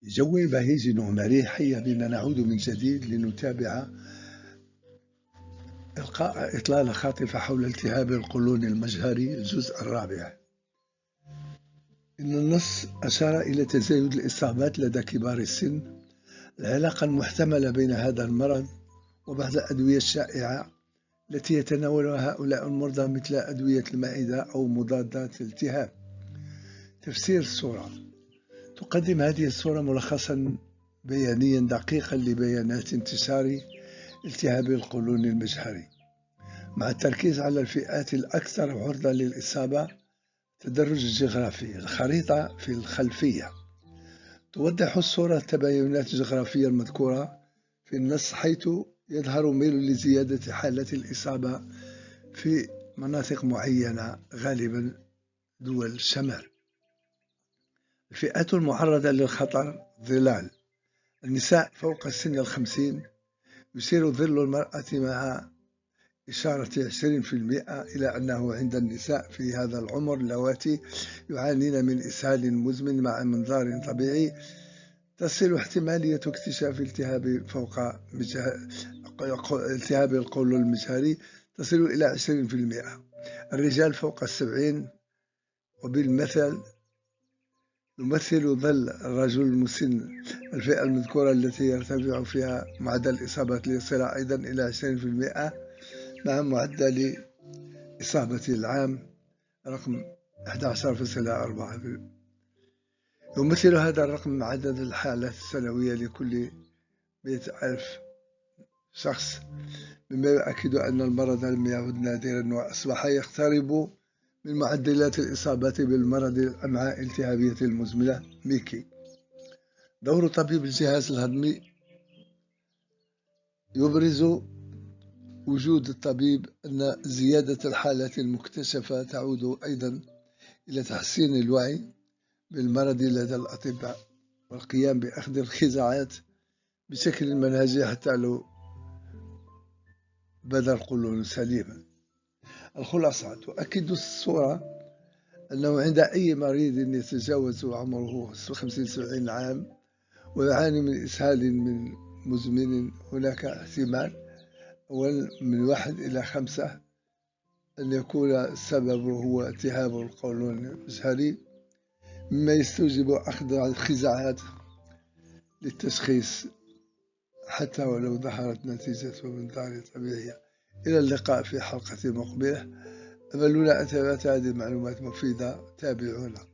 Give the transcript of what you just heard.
جو بهيج ومريح، هيا بنا نعود من جديد لنتابع إلقاء إطلالة خاطفة حول التهاب القولون المجهري الجزء الرابع. إن النص أشار إلى تزايد الإصابات لدى كبار السن، العلاقة المحتملة بين هذا المرض وبعض الأدوية الشائعة التي يتناولها هؤلاء المرضى مثل أدوية المعدة أو مضادات الالتهاب. تفسير الصورة: تقدم هذه الصورة ملخصا بيانيا دقيقا لبيانات انتشار التهاب القولون المجهري، مع التركيز على الفئات الأكثر عرضة للإصابة. تدرج الجغرافي: الخريطة في الخلفية توضح الصورة التباينات الجغرافية المذكورة في النص، حيث يظهر ميل لزيادة حالات الإصابة في مناطق معينة، غالبا دول الشمال. الفئات المعرضة للخطر: ظلال: النساء فوق سن 50 يسير ظل المرأة، مع إشارة 20% إلى أنه عند النساء في هذا العمر اللواتي يعانين من إسهال مزمن مع منظار طبيعي، تصل احتمالية اكتشاف التهاب القولون المجهري تصل إلى 20%. الرجال فوق 70 وبالمثل يمثل ظل الرجل المسن الفئة المذكورة التي يرتفع فيها معدل الإصابات ليصل أيضا إلى 20%، مع معدل إصابة العام رقم 11.4. يمثل هذا الرقم عدد الحالات السنوية لكل 100,000 شخص، مما يؤكد أن المرض لم يعد نادرا وأصبح يقترب من معدلات الإصابة بالمرض الأمعاء الالتهابية المزمنة ميكي. دور طبيب الجهاز الهضمي: يبرز وجود الطبيب أن زيادة الحالات المكتشفة تعود أيضا إلى تحسين الوعي بالمرض لدى الأطباء، والقيام بأخذ الخزاعات بشكل منهجي حتى لو بدا القولون سليما. الخلاصة: تؤكد الصورة أنه عند أي مريض يتجاوز عمره 75 عام ويعاني من إسهال مزمن، هناك احتمال من 1 إلى 5 أن يكون السبب هو التهاب القولون المجهري، مما يستوجب أخذ الخزاعات للتشخيص حتى ولو ظهرت نتيجة منظار طبيعية. إلى اللقاء في حلقة مقبلة. أملنا أن هذه المعلومات مفيدة. تابعونا.